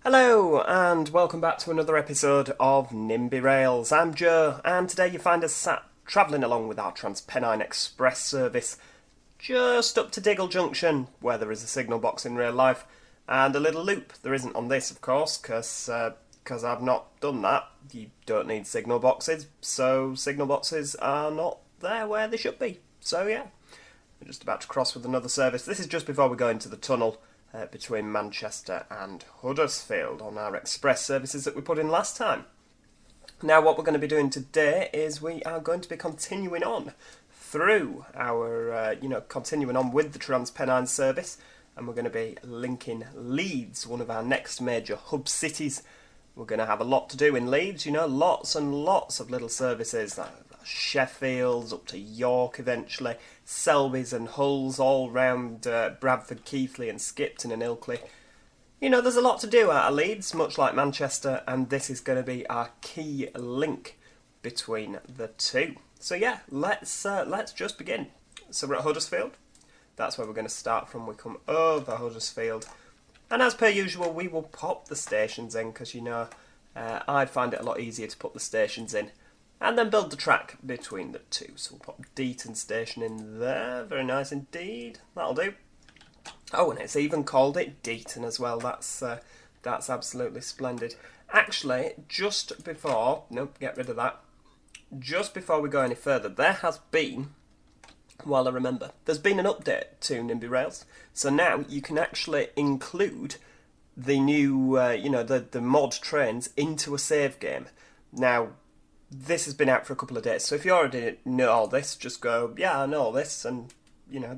Hello and welcome back to another episode of NIMBY Rails. I'm Joe and today you find us sat travelling along with our TransPennine Express service just up to Diggle Junction where there is a signal box in real life and a little loop. There isn't on this of course because I've not done that. You don't need signal boxes, so signal boxes are not there where they should be. So yeah, we're just about to cross with another service. This is just before we go into the tunnel between Manchester and Huddersfield on our express services that we put in last time. Now what we're going to be doing today is we are going to be continuing on through our, continuing on with the TransPennine service, and we're going to be linking Leeds, one of our next major hub cities. We're going to have a lot to do in Leeds, lots and lots of little services, like Sheffield's up to York eventually, Selby's and Hull's all round Bradford, Keighley and Skipton and Ilkley. There's a lot to do out of Leeds, much like Manchester, and this is going to be our key link between the two. So yeah, let's just begin. So we're at Huddersfield. That's where we're going to start from. We come over Huddersfield, and as per usual, we will pop the stations in because I'd find it a lot easier to put the stations in and then build the track between the two. So we'll pop Deaton Station in there. Very nice indeed. That'll do. Oh, and it's even called it Deaton as well. That's absolutely splendid. Actually, just before... Nope, get rid of that. Just before we go any further, there has been... While I remember, there's been an update to NIMBY Rails. So now you can actually include the new, the mod trains into a save game. Now, this has been out for a couple of days, so if you already know all this, just go, yeah, I know all this, and,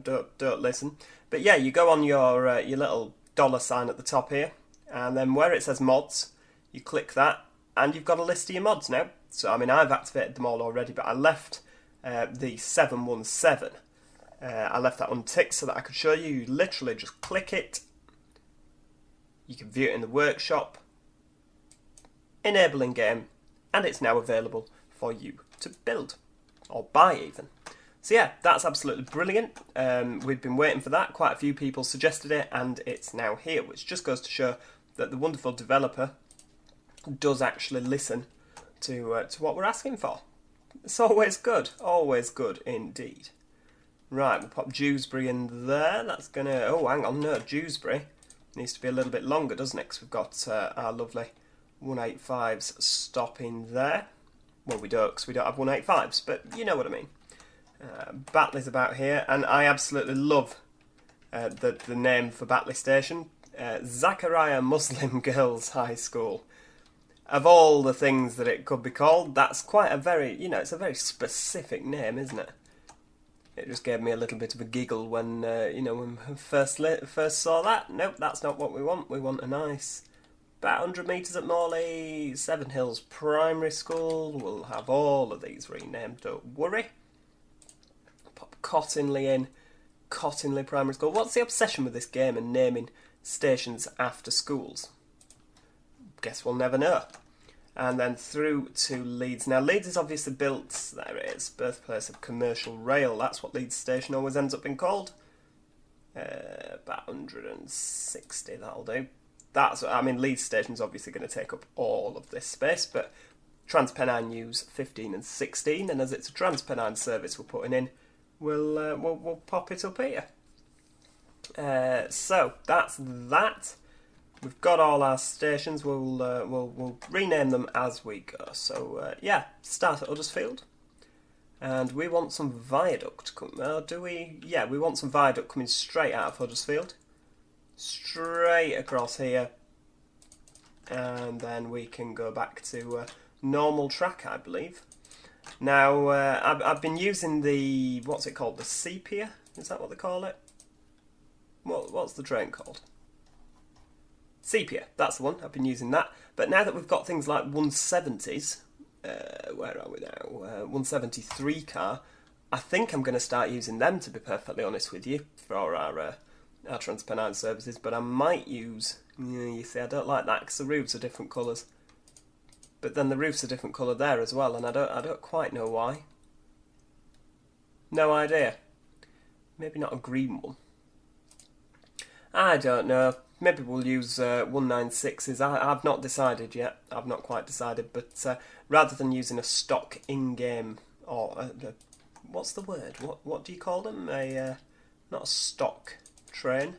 don't listen. But yeah, you go on your little $sign at the top here, and then where it says mods, you click that, and you've got a list of your mods now. So, I've activated them all already, but I left the 717. I left that unticked so that I could show you. You literally just click it, you can view it in the workshop, enable in game, and it's now available for you to build, or buy even. So yeah, that's absolutely brilliant. We've been waiting for that. Quite a few people suggested it, and it's now here, which just goes to show that the wonderful developer does actually listen to what we're asking for. It's always good indeed. Right, we'll pop Dewsbury in there. That's going to... Oh, hang on, no, Dewsbury needs to be a little bit longer, doesn't it? Because we've got our lovely 185s stopping there. Well, we don't, because we don't have 185s, but you know what I mean. Batley's about here, and I absolutely love the name for Batley Station. Zachariah Muslim Girls High School. Of all the things that it could be called, that's quite a very, it's a very specific name, isn't it? It just gave me a little bit of a giggle when, when we first saw that. Nope, that's not what we want. We want a nice... About 100 metres at Morley, Seven Hills Primary School. We'll have all of these renamed, don't worry. Pop Cottingley in. Cottingley Primary School. What's the obsession with this game and naming stations after schools? Guess we'll never know. And then through to Leeds. Now Leeds is obviously built, there it is, birthplace of commercial rail. That's what Leeds Station always ends up being called. About 160, that'll do. Leeds Station's obviously going to take up all of this space, but TransPennine use 15 and 16, and as it's a TransPennine service we're putting in, we'll pop it up here. So that's that. We've got all our stations. We'll rename them as we go. So start at Huddersfield, and we want some Viaduct. Do we? Yeah, we want some Viaduct coming straight out of Huddersfield. Straight across here, and then we can go back to normal track, I believe. Now I've been using the, what's it called, the sepia, is that what they call it? What's the train called? Sepia, that's the one. I've been using that, but now that we've got things like 170s, where are we now, 173 car, I think I'm going to start using them, to be perfectly honest with you, for our TransPennine services, but I might use... you see, I don't like that because the roofs are different colours. But then the roof's a different colour there as well, and I don't quite know why. No idea. Maybe not a green one. I don't know. Maybe we'll use 196s. I've not decided yet. I've not quite decided. But rather than using a stock in-game, or what's the word? What do you call them? Not a stock train.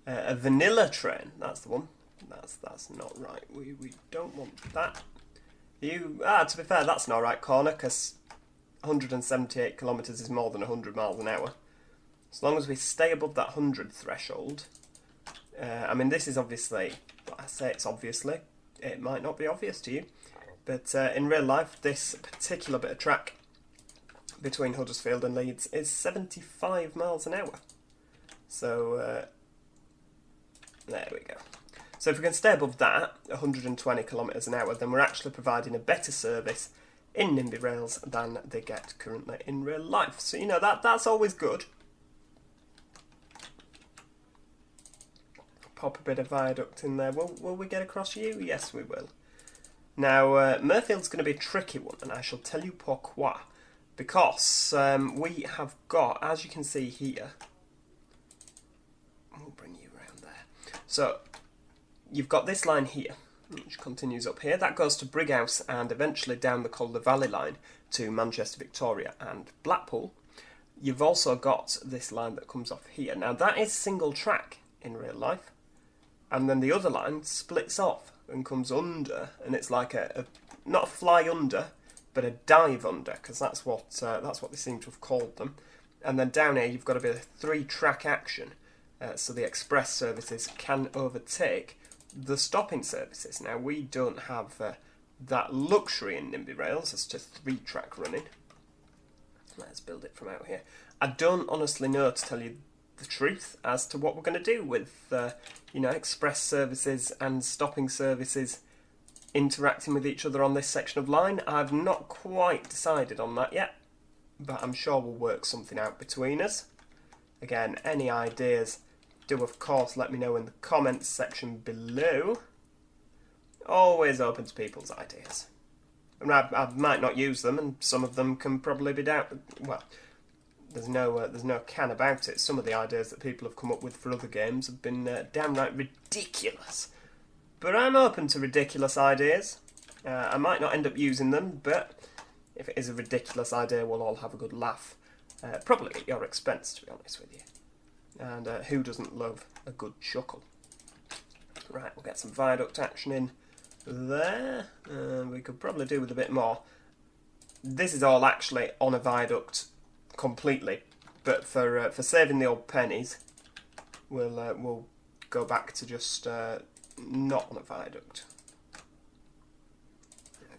A vanilla train. That's the one. That's not right. We don't want that. To be fair, that's an alright corner, because 178 kilometres is more than 100 miles an hour. As long as we stay above that 100 threshold. I mean, this is obviously, I say it's obviously, it might not be obvious to you, but in real life, this particular bit of track between Huddersfield and Leeds is 75 miles an hour. So, there we go. So if we can stay above that, 120 kilometres an hour, then we're actually providing a better service in NIMBY Rails than they get currently in real life. So, you know, that's always good. Pop a bit of viaduct in there. Will we get across you? Yes, we will. Now, Murfield's going to be a tricky one, and I shall tell you pourquoi. Because we have got, as you can see here, we'll bring you around there. So, you've got this line here, which continues up here. That goes to Brighouse and eventually down the Calder Valley line to Manchester, Victoria and Blackpool. You've also got this line that comes off here. Now, that is single track in real life. And then the other line splits off and comes under, and it's like not a fly under, but a dive under, because that's what they seem to have called them. And then down here you've got a bit of 3-track action, so the express services can overtake the stopping services. Now we don't have that luxury in NIMBY Rails as to 3-track running. Let's build it from out here. I don't honestly know, to tell you the truth, as to what we're going to do with express services and stopping services interacting with each other on this section of line. I've not quite decided on that yet, but I'm sure we'll work something out between us. Again, any ideas, do of course let me know in the comments section below. Always open to people's ideas. I mean, I might not use them, and some of them can probably be down. Well, there's no can about it. Some of the ideas that people have come up with for other games have been downright ridiculous. But I'm open to ridiculous ideas. I might not end up using them, but if it is a ridiculous idea, we'll all have a good laugh. Probably at your expense, to be honest with you. And who doesn't love a good chuckle? Right, we'll get some viaduct action in there. We could probably do with a bit more. This is all actually on a viaduct completely, but for saving the old pennies, we'll go back to just not on a viaduct.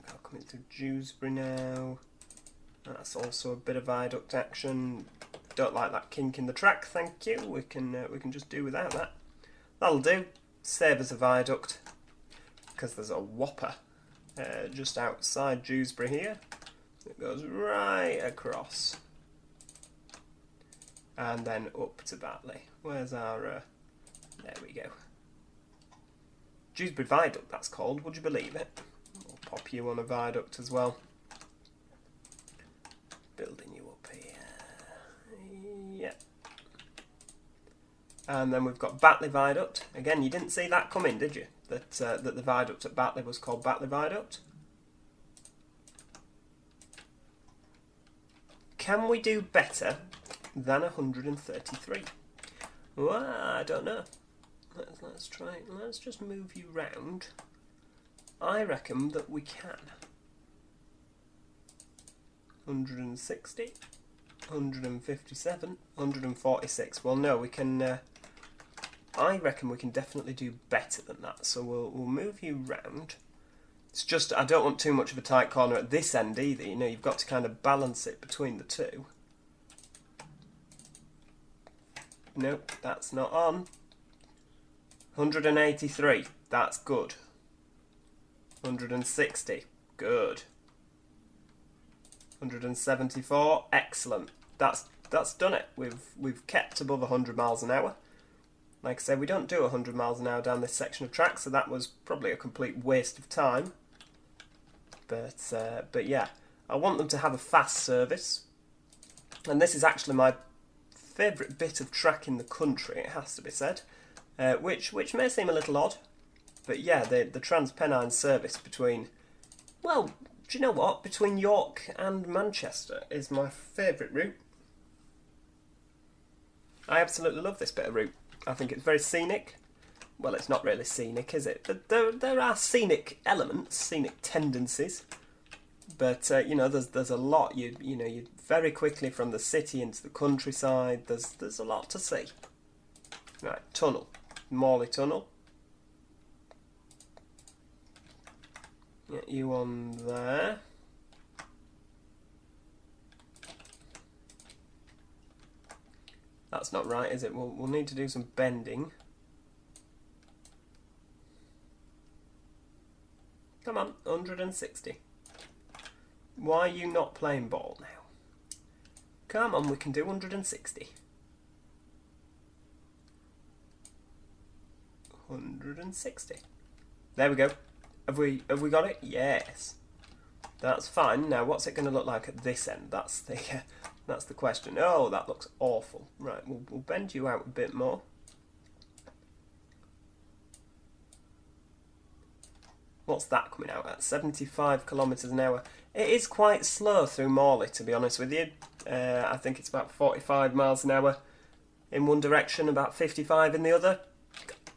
I'll come into Dewsbury now. That's also a bit of viaduct action. Don't like that kink in the track, thank you. We can just do without that. That'll do. Save us a viaduct, because there's a whopper just outside Dewsbury here. It goes right across. And then up to Batley. Where's our... there we go. Dewsbury Viaduct, that's called. Would you believe it? We'll pop you on a viaduct as well. Building you up here. Yep. And then we've got Batley Viaduct. Again, you didn't see that coming, did you? That the viaduct at Batley was called Batley Viaduct. Can we do better than 133? Well, I don't know. Let's try. Let's just move you round. I reckon that we can. 160, 157, 146. Well, no, we can. I reckon we can definitely do better than that. So we'll move you round. It's just I don't want too much of a tight corner at this end either. You know, you've got to kind of balance it between the two. Nope, that's not on. 183, that's good. 160, good. 174, excellent. That's done it. We've kept above 100 miles an hour. Like I said, we don't do 100 miles an hour down this section of track, so that was probably a complete waste of time. But yeah, I want them to have a fast service. And this is actually my favourite bit of track in the country, it has to be said. which may seem a little odd, but yeah, the TransPennine service between, well, do you know what? Between York and Manchester is my favourite route. I absolutely love this bit of route. I think it's very scenic. Well, it's not really scenic, is it? But there are scenic elements, scenic tendencies. But you know, there's a lot. You very quickly from the city into the countryside. There's a lot to see. Right, tunnel, Morley Tunnel. Get you on there. That's not right, is it? We'll need to do some bending. Come on, 160. Why are you not playing ball now? Come on, we can do 160. 160. There we go. Have we got it? Yes. That's fine. Now, what's it going to look like at this end? That's the question. Oh, that looks awful. Right, we'll bend you out a bit more. What's that coming out at? 75 kilometres an hour. It is quite slow through Morley, to be honest with you. I think it's about 45 miles an hour in one direction, about 55 in the other.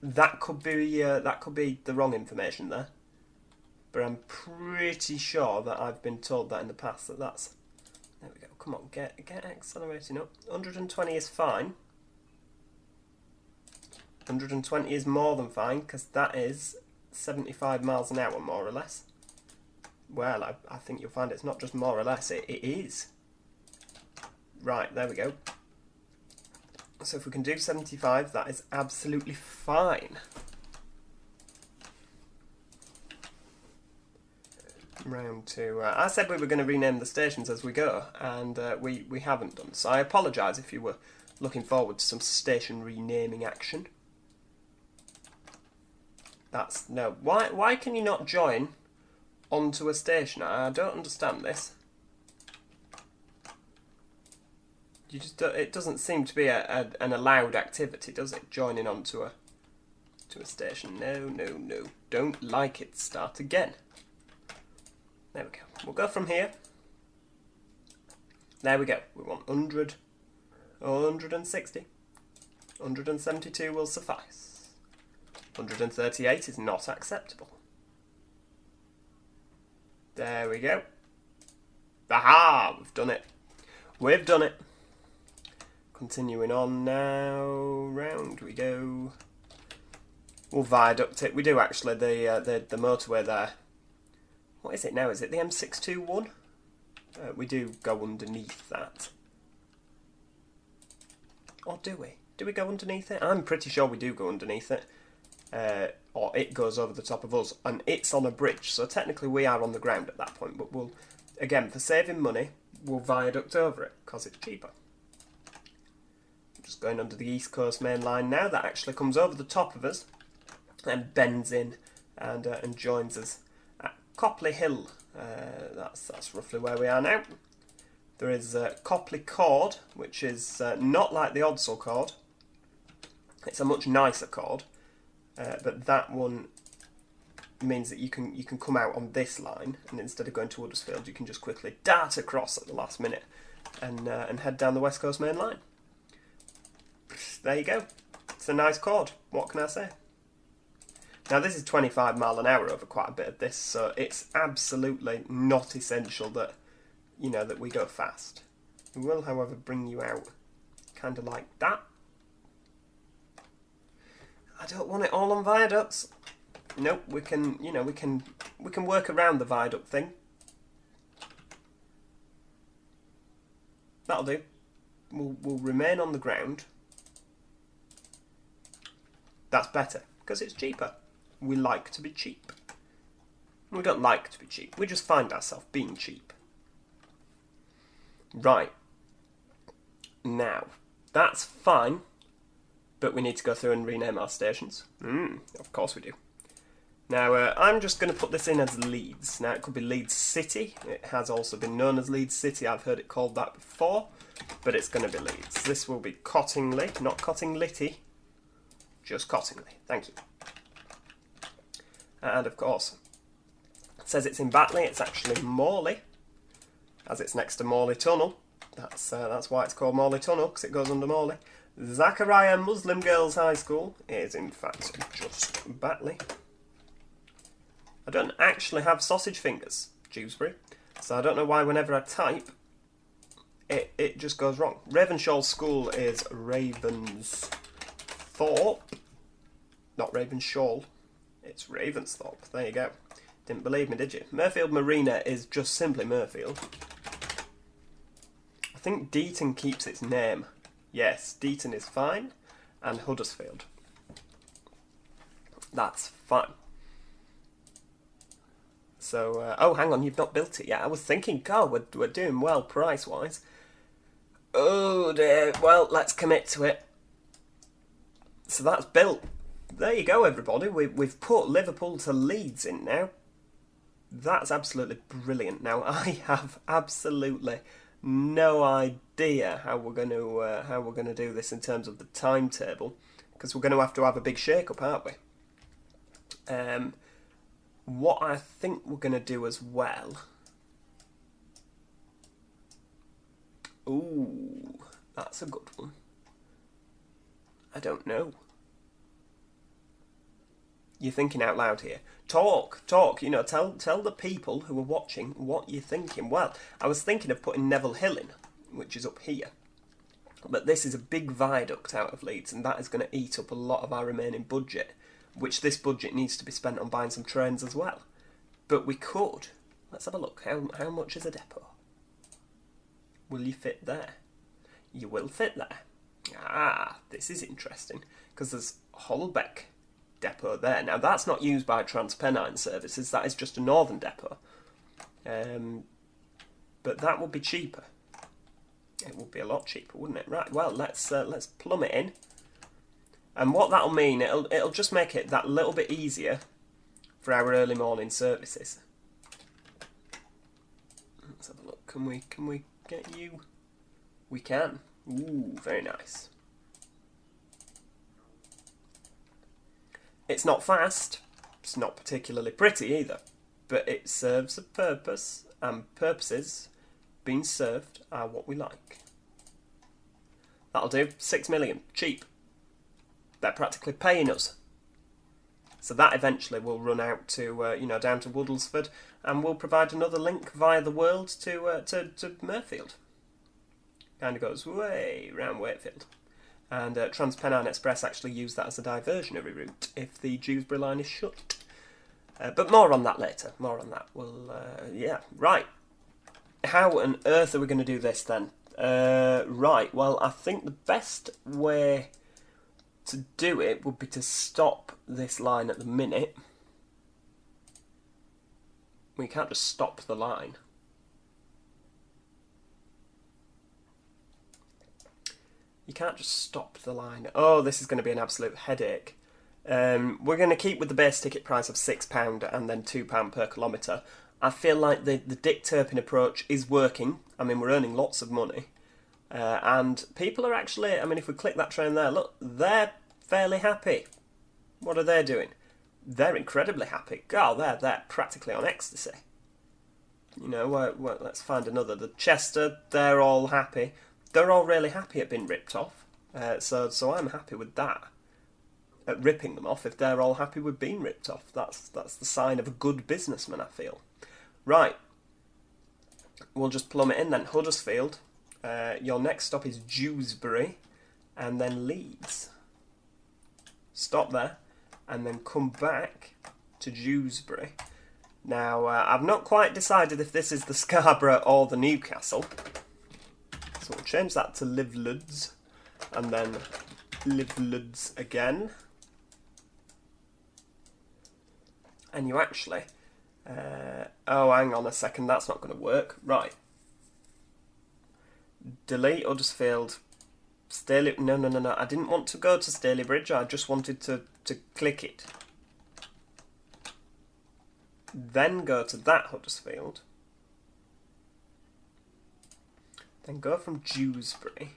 That could be the wrong information there. But I'm pretty sure that I've been told that in the past that's... There we go. Come on, get accelerating up. 120 is fine. 120 is more than fine, because that is 75 miles an hour, more or less. Well, I think you'll find it's not just more or less, it is. Right, there we go. So if we can do 75, that is absolutely fine. Round two. I said we were going to rename the stations as we go, and we haven't done. So I apologise if you were looking forward to some station renaming action. No. Why can you not join onto a station? I don't understand this. You just it doesn't seem to be an allowed activity, does it? Joining onto a station. No. Don't like it. Start again. There we go. We'll go from here. There we go. We want 100, 160. 172 will suffice. 138 is not acceptable. There we go. Aha! We've done it. We've done it. Continuing on now. Round we go. We'll viaduct it. We do actually. The motorway there. What is it now? Is it the M621? We do go underneath that. Or do we? Do we go underneath it? I'm pretty sure we do go underneath it. Or it goes over the top of us. And it's on a bridge, so technically we are on the ground at that point. But we'll, again, for saving money, we'll viaduct over it, because it's cheaper. Just going under the East Coast main line now. That actually comes over the top of us and bends in and joins us at Copley Hill. That's roughly where we are now. There is Copley Chord, which is not like the Odsal chord. It's a much nicer chord, but that one means that you can come out on this line, and instead of going to Huddersfield, you can just quickly dart across at the last minute and head down the West Coast main line. There you go. It's a nice chord. What can I say? Now this is 25 mile an hour over quite a bit of this, so it's absolutely not essential that that we go fast. We will, however, bring you out kind of like that. I don't want it all on viaducts. Nope, we can work around the viaduct thing. That'll do. We'll remain on the ground. That's better, because it's cheaper. We like to be cheap. We don't like to be cheap. We just find ourselves being cheap. Right. Now, that's fine, but we need to go through and rename our stations. Of course we do. Now, I'm just going to put this in as Leeds. Now, it could be Leeds City. It has also been known as Leeds City. I've heard it called that before, but it's going to be Leeds. This will be Cottingley, not Cottinglitty. Just Cottingley, thank you. And of course, it says it's in Batley, it's actually Morley, as it's next to Morley Tunnel. That's why it's called Morley Tunnel, because it goes under Morley. Zachariah Muslim Girls High School is in fact just Batley. I don't actually have sausage fingers, Dewsbury, so I don't know why whenever I type, it just goes wrong. Ravenshaw School is Ravensthorpe, not Ravenshaw, it's Ravensthorpe, there you go. Didn't believe me, did you? Murfield Marina is just simply Murfield. I think Deaton keeps its name. Yes, Deaton is fine, and Huddersfield. That's fine. So, oh, hang on, you've not built it yet. I was thinking, God, we're doing well price-wise. Oh dear, well, let's commit to it. So that's built. There you go, everybody. We've put Liverpool to Leeds in now. That's absolutely brilliant. Now, I have absolutely no idea how we're going to do this in terms of the timetable, because we're going to have a big shake-up, aren't we? What I think we're going to do as well... Ooh, that's a good one. I don't know. You're thinking out loud here. Talk, you know, tell the people who are watching what you're thinking. Well, I was thinking of putting Neville Hill in, which is up here. But this is a big viaduct out of Leeds, and that is going to eat up a lot of our remaining budget, which this budget needs to be spent on buying some trains as well. But we could. Let's have a look. How much is a depot? Will you fit there? You will fit there. Ah, this is interesting, because there's Holbeck depot there. Now, that's not used by TransPennine services. That is just a northern depot. But that would be cheaper. It would be a lot cheaper, wouldn't it? Right, well, let's plumb it in. And what that'll mean, it'll just make it that little bit easier for our early morning services. Let's have a look. Can we get you? We can. Ooh, very nice. It's not fast. It's not particularly pretty either, but it serves a purpose, and purposes being served are what we like. That'll do. 6 million. Cheap. They're practically paying us. So that eventually will run out to, down to Woodlesford, and we'll provide another link via the world to Murfield. Kind of goes way round Wakefield. And TransPennine Express actually use that as a diversionary route if the Dewsbury line is shut. But more on that later. More on that. Yeah, right. How on earth are we going to do this then? Right, well, I think the best way to do it would be to stop this line at the minute. We can't just stop the line. You can't just stop the line. Oh, this is going to be an absolute headache. We're going to keep with the base ticket price of £6 and then £2 per kilometre. I feel like the Dick Turpin approach is working. I mean, we're earning lots of money. And people are actually, I mean, if we click that train there, look, they're fairly happy. What are they doing? They're incredibly happy. God, they're practically on ecstasy. You know, well, let's find another. The Chester, they're all happy. They're all really happy at being ripped off. So I'm happy with that. At ripping them off, if they're all happy with being ripped off. That's the sign of a good businessman, I feel. Right. We'll just plumb it in then. Huddersfield. Your next stop is Dewsbury. And then Leeds. Stop there. And then come back to Dewsbury. Now, I've not quite decided if this is the Scarborough or the Newcastle. So we'll change that to Liveloods. And then Liveloods again. And you actually... oh, hang on a second, that's not going to work. Right. Delete Huddersfield. Staley... No. I didn't want to go to Staley Bridge. I just wanted to click it. Then go to that Huddersfield. Then go from Dewsbury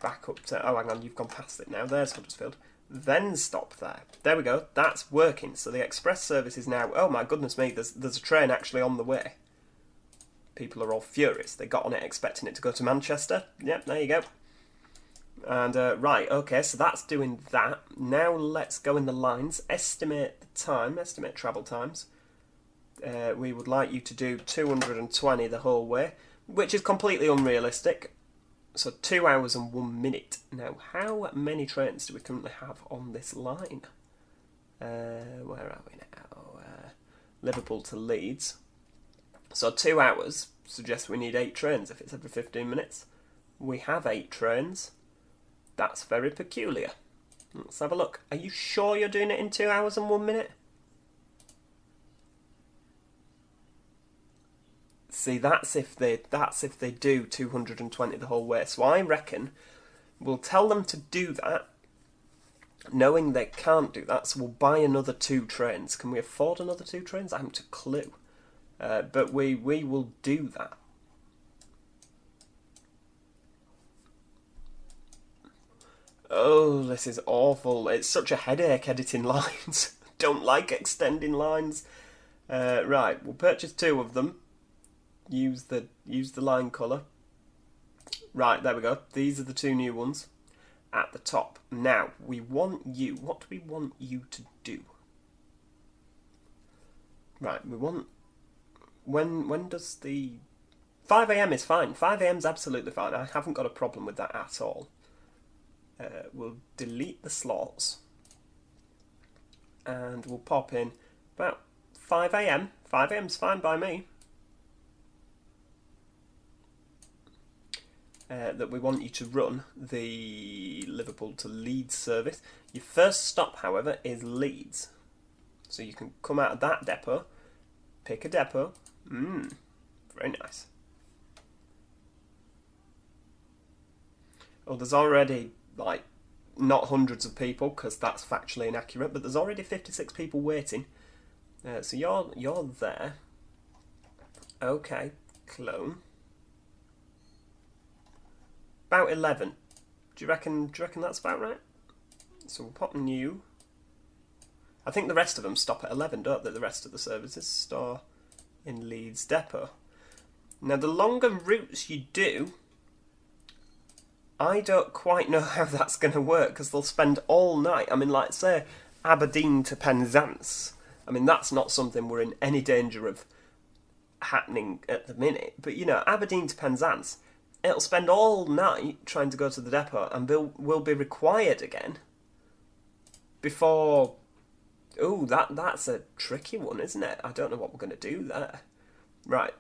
back up to... Oh, hang on, you've gone past it now. There's Huddersfield. then stop there. There we go, that's working. So the express service is now, oh my goodness me, there's a train actually on the way. People are all furious. They got on it expecting it to go to Manchester. Yep, there you go. And right, okay, so that's doing that. Now let's go in the lines, estimate the time, estimate travel times. We would like you to do 220 the whole way, which is completely unrealistic. So 2 hours and 1 minute. Now, how many trains do we currently have on this line? Where are we now? Liverpool to Leeds. So 2 hours suggests we need 8 trains if it's every 15 minutes. We have 8 trains. That's very peculiar. Let's have a look. Are you sure you're doing it in 2 hours and 1 minute? See, that's if they do 220 the whole way. So I reckon we'll tell them to do that, knowing they can't do that. So we'll buy another 2 trains. Can we afford another 2 trains? I haven't a clue. But we will do that. Oh, this is awful. It's such a headache editing lines. Don't like extending lines. Right, we'll purchase 2 of them. Use the line colour. Right, there we go. These are the 2 new ones at the top. Now, we want you. What do we want you to do? Right, we want... When does the... 5 AM is fine. 5 AM's absolutely fine. I haven't got a problem with that at all. We'll delete the slots. And we'll pop in about 5 AM. 5 AM's fine by me. That we want you to run the Liverpool to Leeds service. Your first stop, however, is Leeds. So you can come out of that depot, pick a depot. Very nice. Oh, there's already, like, not hundreds of people, because that's factually inaccurate, but there's already 56 people waiting. So you're there. Okay, clone. About 11. Do you reckon that's about right? So we'll pop new. I think the rest of them stop at 11, don't they? The rest of the services start in Leeds Depot. Now, the longer routes you do, I don't quite know how that's going to work, because they'll spend all night. I mean, like, say, Aberdeen to Penzance. I mean, that's not something we're in any danger of happening at the minute. But, you know, Aberdeen to Penzance, it'll spend all night trying to go to the depot, and will be required again before... Oh, that's a tricky one, isn't it? I don't know what we're going to do there. Right.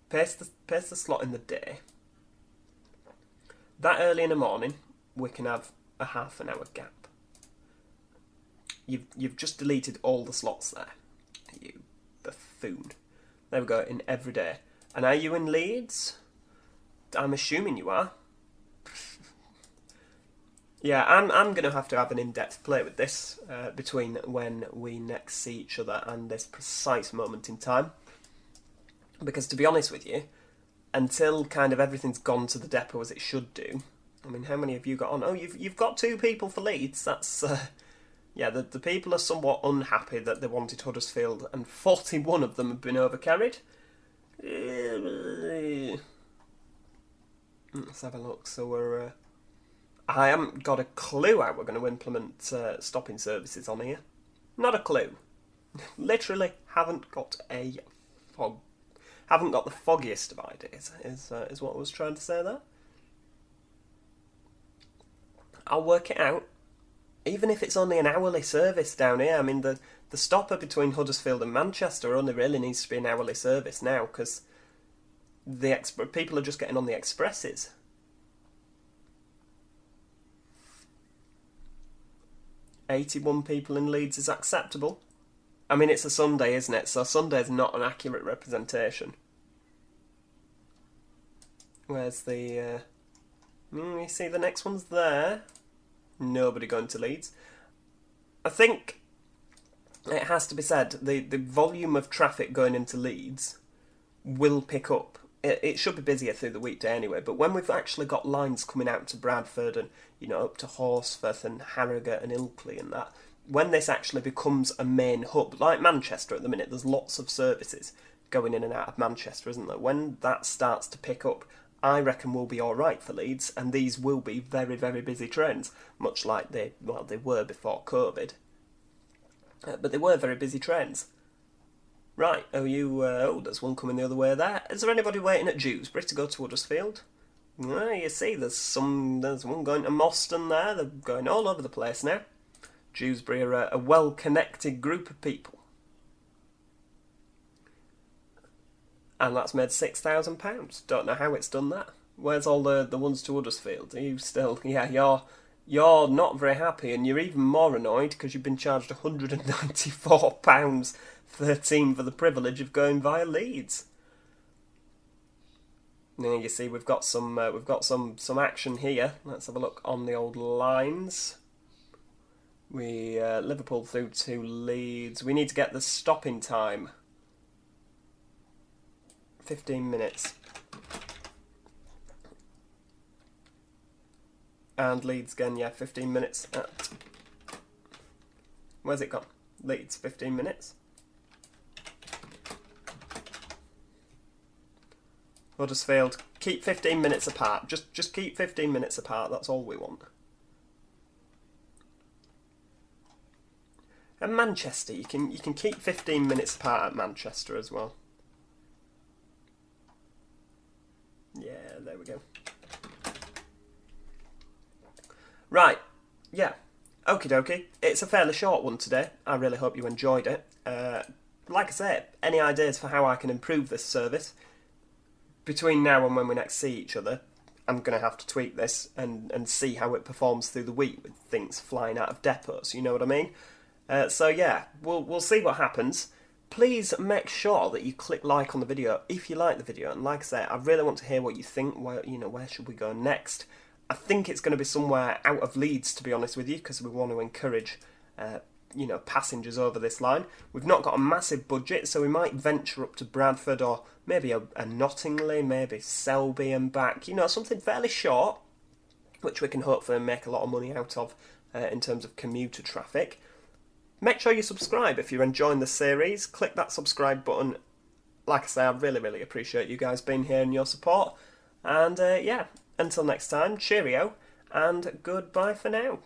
Paste the slot in the day. That early in the morning, we can have a half an hour gap. You've just deleted all the slots there. You buffoon. There we go, in every day. And are you in Leeds? I'm assuming you are. Yeah, I'm going to have an in-depth play with this between when we next see each other and this precise moment in time. Because to be honest with you, until kind of everything's gone to the depot as it should do, I mean, how many have you got on? Oh, you've got 2 people for Leeds. That's yeah. The people are somewhat unhappy that they wanted Huddersfield, and 41 of them have been overcarried. Let's have a look. So we're... I haven't got a clue how we're going to implement stopping services on here. Not a clue. Literally haven't got the foggiest of ideas, is what I was trying to say there. I'll work it out. Even if it's only an hourly service down here, I mean, the stopper between Huddersfield and Manchester only really needs to be an hourly service now, because people are just getting on the expresses. $81 people in Leeds is acceptable. I mean, it's a Sunday, isn't it? So Sunday's not an accurate representation. Where's the... you see the next one's there. Nobody going to Leeds. I think it has to be said, the volume of traffic going into Leeds will pick up it should be busier through the weekday anyway, but when we've actually got lines coming out to Bradford and, up to Horsforth and Harrogate and Ilkley and that, when this actually becomes a main hub, like Manchester at the minute, there's lots of services going in and out of Manchester, isn't there? When that starts to pick up, I reckon we'll be alright for Leeds, and these will be very, very busy trains, much like they were before COVID. But they were very busy trains. Right, there's one coming the other way there. Is there anybody waiting at Dewsbury to go to Huddersfield? You see, there's one going to Moston there. They're going all over the place now. Dewsbury are a well-connected group of people. And that's made £6,000. Don't know how it's done that. Where's all the ones to Huddersfield? Are you still... Yeah, you're not very happy, and you're even more annoyed because you've been charged £194.13 for the privilege of going via Leeds. Now you see we've got some action here. Let's have a look on the old lines. Liverpool through to Leeds. We need to get the stopping time. 15 minutes. And Leeds again, 15 minutes. Where's it gone? Leeds, 15 minutes. Huddersfield, keep 15 minutes apart. Just keep 15 minutes apart, that's all we want. And Manchester, you can keep 15 minutes apart at Manchester as well. Yeah, there we go. Right, okie dokie. It's a fairly short one today. I really hope you enjoyed it. Like I say, any ideas for how I can improve this service? Between now and when we next see each other, I'm going to have to tweak this and see how it performs through the week with things flying out of depots, you know what I mean? We'll see what happens. Please make sure that you click like on the video if you like the video. And like I say, I really want to hear what you think. Where should we go next? I think it's going to be somewhere out of Leeds, to be honest with you, because we want to encourage, passengers over this line. We've not got a massive budget, so we might venture up to Bradford or maybe a Nottingley, maybe Selby and back. Something fairly short, which we can hopefully make a lot of money out of in terms of commuter traffic. Make sure you subscribe if you're enjoying the series. Click that subscribe button. Like I say, I really, really appreciate you guys being here and your support. And until next time, cheerio and goodbye for now.